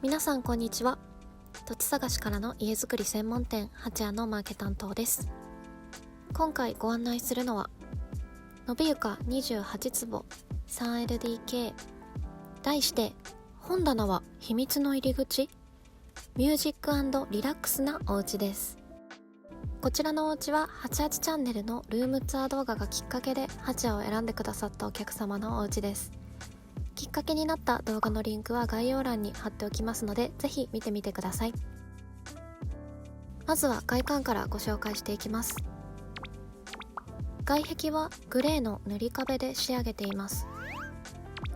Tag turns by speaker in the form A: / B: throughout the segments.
A: 皆さんこんにちは。土地探しからの家づくり専門店ハチヤのマーケ担当です。今回ご案内するのは延床28坪 3LDK、 題して本棚は秘密の入り口、ミュージック&リラックスなお家です。こちらのお家は88チャンネルのルームツアー動画がきっかけでハチヤを選んでくださったお客様のお家です。きっかけになった動画のリンクは概要欄に貼っておきますので、ぜひ見てみてください。まずは外観からご紹介していきます。外壁はグレーの塗り壁で仕上げています。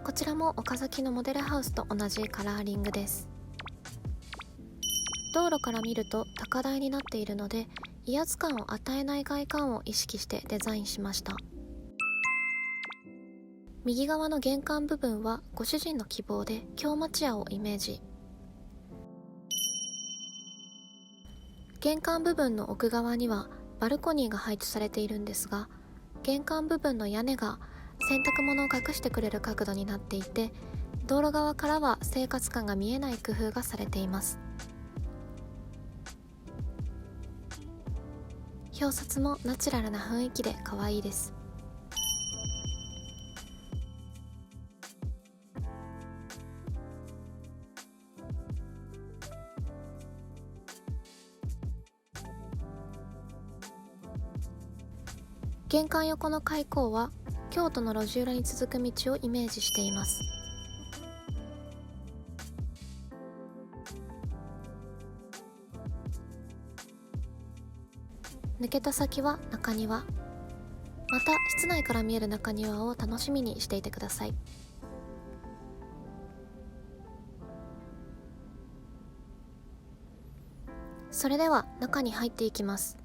A: こちらも岡崎のモデルハウスと同じカラーリングです。道路から見ると高台になっているので、威圧感を与えない外観を意識してデザインしました。右側の玄関部分はご主人の希望で京町屋をイメージ。玄関部分の奥側にはバルコニーが配置されているんですが、玄関部分の屋根が洗濯物を隠してくれる角度になっていて、道路側からは生活感が見えない工夫がされています。表札もナチュラルな雰囲気で可愛いです。玄関横の開口は京都の路地裏に続く道をイメージしています。抜けた先は中庭。また室内から見える中庭を楽しみにしていてください。それでは中に入っていきます。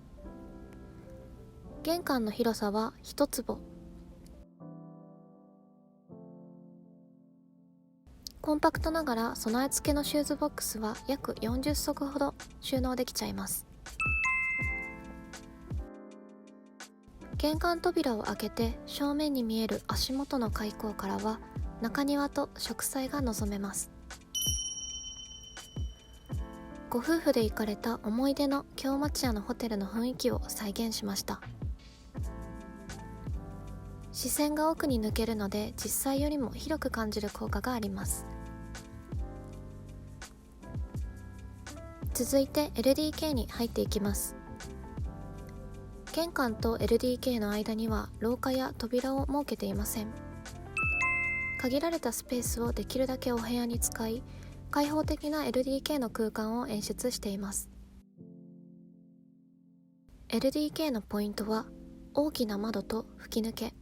A: 玄関の広さは1坪。コンパクトながら備え付けのシューズボックスは約40足ほど収納できちゃいます。玄関扉を開けて正面に見える足元の開口からは中庭と植栽が望めます。ご夫婦で行かれた思い出の京町屋のホテルの雰囲気を再現しました。視線が奥に抜けるので実際よりも広く感じる効果があります。続いて LDK に入っていきます。玄関と LDK の間には廊下や扉を設けていません。限られたスペースをできるだけお部屋に使い、開放的な LDK の空間を演出しています。 LDK のポイントは大きな窓と吹き抜け。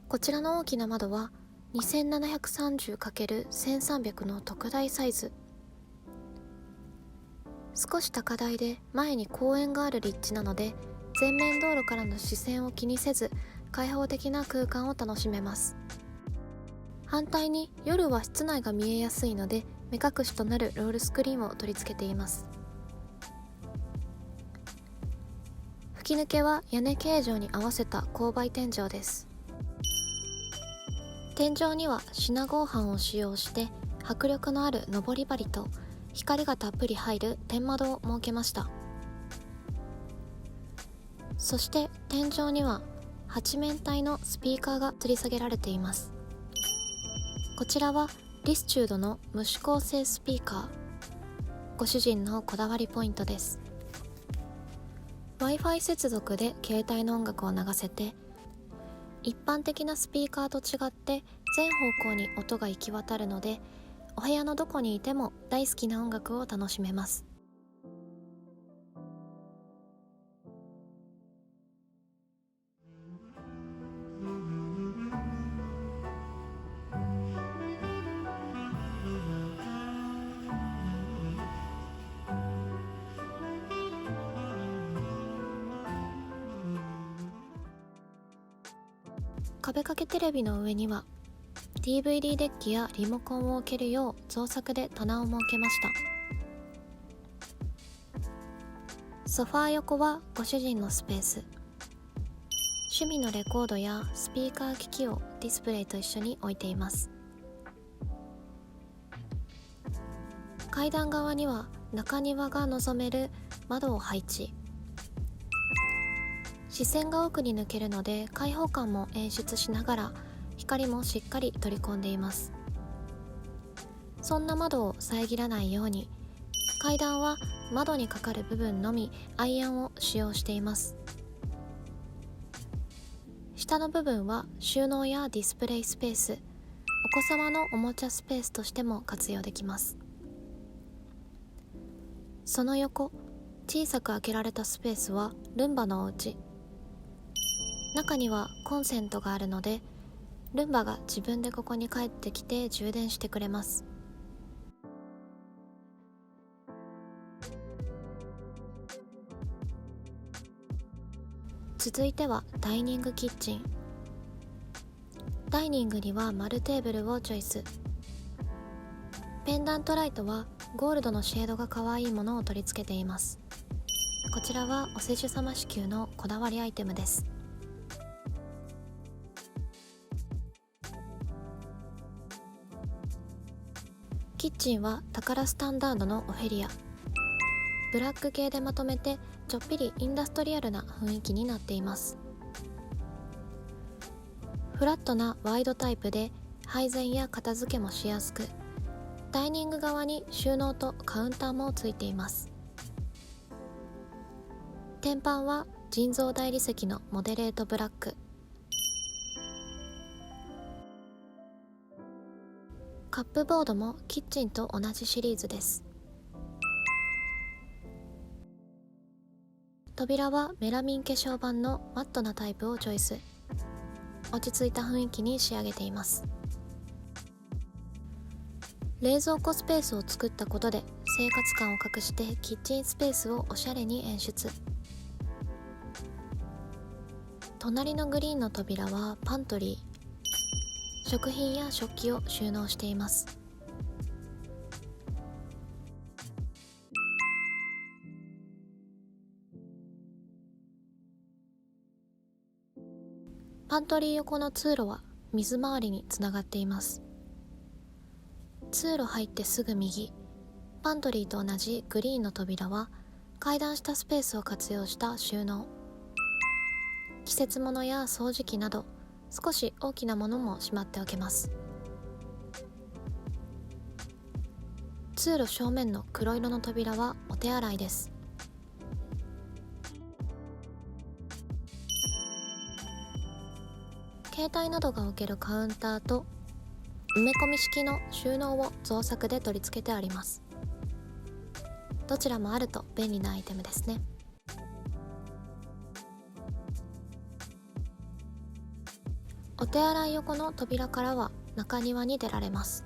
A: こちらの大きな窓は 2730×1300 の特大サイズ。少し高台で前に公園がある立地なので、前面道路からの視線を気にせず開放的な空間を楽しめます。反対に夜は室内が見えやすいので目隠しとなるロールスクリーンを取り付けています。吹き抜けは屋根形状に合わせた勾配天井です。天井にはシナ合板を使用して迫力のある上り梁と光がたっぷり入る天窓を設けました。そして天井には8面体のスピーカーが吊り下げられています。こちらはリスチュードの無指向性スピーカー。ご主人のこだわりポイントです。 Wi-Fi 接続で携帯の音楽を流せて、一般的なスピーカーと違って全方向に音が行き渡るので、お部屋のどこにいても大好きな音楽を楽しめます。壁掛けテレビの上には DVD デッキやリモコンを置けるよう造作で棚を設けました。ソファー横はご主人のスペース。趣味のレコードやスピーカー機器をディスプレイと一緒に置いています。階段側には中庭が望める窓を配置。視線が奥に抜けるので開放感も演出しながら光もしっかり取り込んでいます。そんな窓を遮らないように階段は窓にかかる部分のみアイアンを使用しています。下の部分は収納やディスプレイスペース、お子様のおもちゃスペースとしても活用できます。その横、小さく開けられたスペースはルンバのお家。中にはコンセントがあるのでルンバが自分でここに帰ってきて充電してくれます。続いてはダイニングキッチン。ダイニングには丸テーブルをチョイス。ペンダントライトはゴールドのシェードが可愛いものを取り付けています。こちらはお施主様支給のこだわりアイテムです。キッチンはタカラスタンダードのオフェリア。ブラック系でまとめてちょっぴりインダストリアルな雰囲気になっています。フラットなワイドタイプで配膳や片付けもしやすく、ダイニング側に収納とカウンターもついています。天板は人造大理石のモデレートブラック。カップボードもキッチンと同じシリーズです。扉はメラミン化粧板のマットなタイプをチョイス。落ち着いた雰囲気に仕上げています。冷蔵庫スペースを作ったことで生活感を隠してキッチンスペースをおしゃれに演出。隣のグリーンの扉はパントリー。食品や食器を収納しています。パントリー横の通路は水回りにつながっています。通路入ってすぐ右、パントリーと同じグリーンの扉は階段下スペースを活用した収納。季節物や掃除機など少し大きなものもしまっておけます。通路正面の黒色の扉はお手洗いです。携帯などが置けるカウンターと埋め込み式の収納を造作で取り付けてあります。どちらもあると便利なアイテムですね。お手洗い横の扉からは中庭に出られます。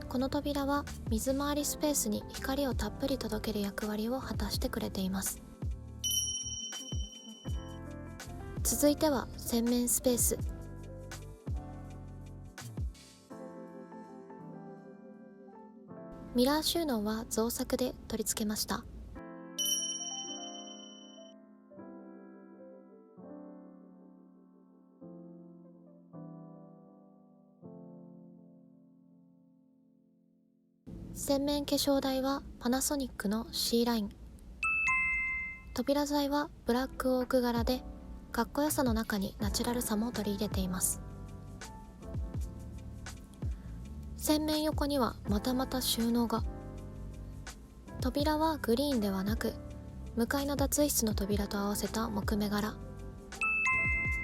A: この扉は水回りスペースに光をたっぷり届ける役割を果たしてくれています。続いては洗面スペース。ミラー収納は造作で取り付けました。洗面化粧台はパナソニックの C ライン。扉材はブラックオーク柄でかっこよさの中にナチュラルさも取り入れています。洗面横にはまたまた収納が。扉はグリーンではなく向かいの脱衣室の扉と合わせた木目柄。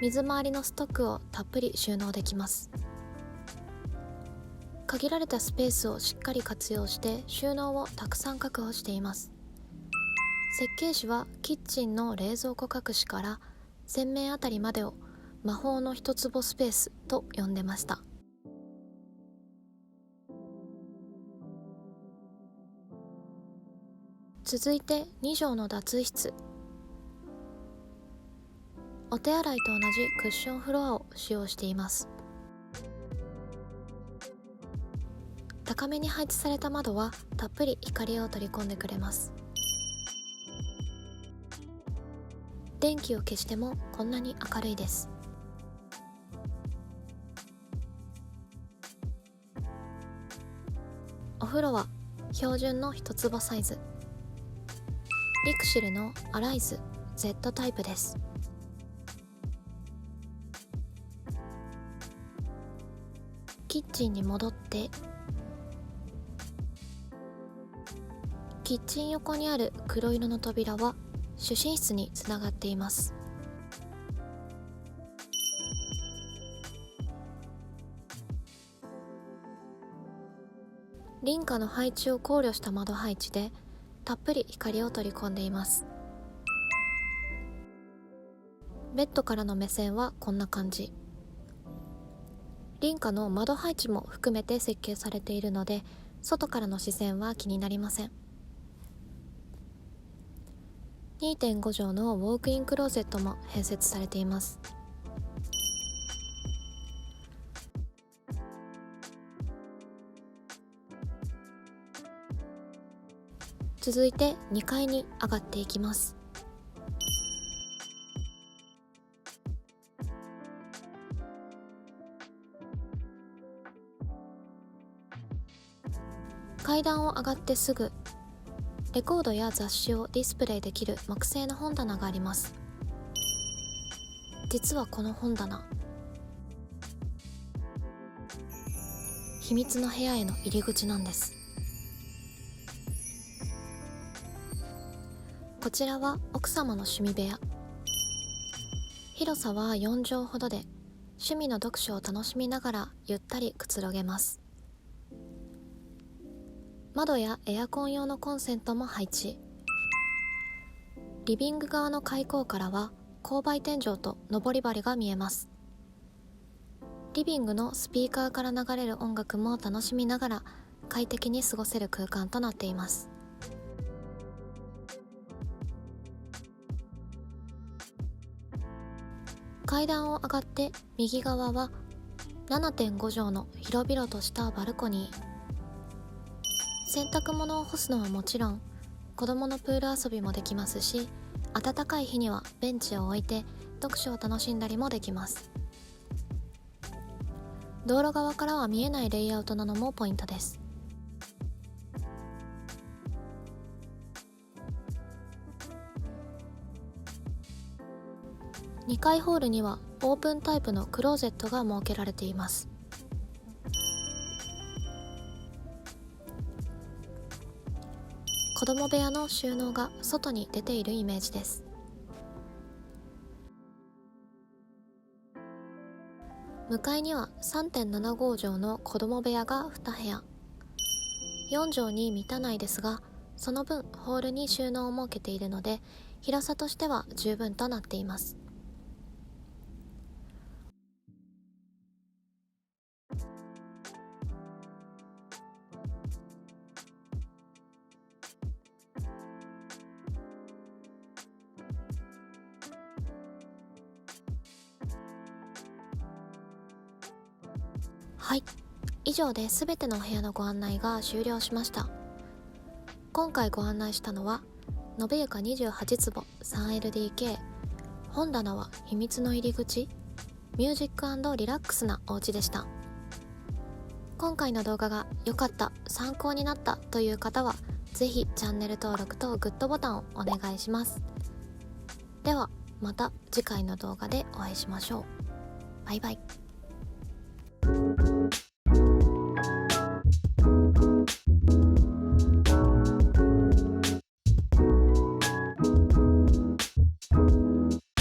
A: 水回りのストックをたっぷり収納できます。限られたスペースをしっかり活用して収納をたくさん確保しています。設計士はキッチンの冷蔵庫隠しから洗面あたりまでを魔法の一坪スペースと呼んでました。続いて2畳の脱衣室。お手洗いと同じクッションフロアを使用しています。高めに配置された窓はたっぷり光を取り込んでくれます。電気を消してもこんなに明るいです。お風呂は標準の1坪サイズ。リクシルのアライズ Z タイプです。キッチンに戻って、キッチン横にある黒色の扉は主寝室につながっています。隣家の配置を考慮した窓配置でたっぷり光を取り込んでいます。ベッドからの目線はこんな感じ。隣家の窓配置も含めて設計されているので、外からの視線は気になりません。2.5 畳のウォークインクローゼットも併設されています。続いて2階に上がっていきます。階段を上がってすぐ、レコードや雑誌をディスプレイできる木製の本棚があります。実はこの本棚、秘密の部屋への入り口なんです。こちらは奥様の趣味部屋。広さは4畳ほどで、趣味の読書を楽しみながらゆったりくつろげます。窓やエアコン用のコンセントも配置。リビング側の開口からは勾配天井と上り梁が見えます。リビングのスピーカーから流れる音楽も楽しみながら快適に過ごせる空間となっています。階段を上がって右側は 7.5 畳の広々としたバルコニー。洗濯物を干すのはもちろん、子供のプール遊びもできますし、暖かい日にはベンチを置いて読書を楽しんだりもできます。道路側からは見えないレイアウトなのもポイントです。2階ホールにはオープンタイプのクローゼットが設けられています。子供部屋の収納が外に出ているイメージです。向かいには 3.75 畳の子供部屋が2部屋。4畳に満たないですが、その分ホールに収納を設けているので、広さとしては十分となっています。はい、以上で全てのお部屋のご案内が終了しました。今回ご案内したのは延床28坪 3LDK、 本棚は秘密の入り口、ミュージック&リラックスなお家でした。今回の動画が良かった、参考になったという方はぜひチャンネル登録とグッドボタンをお願いします。ではまた次回の動画でお会いしましょう。バイバイ。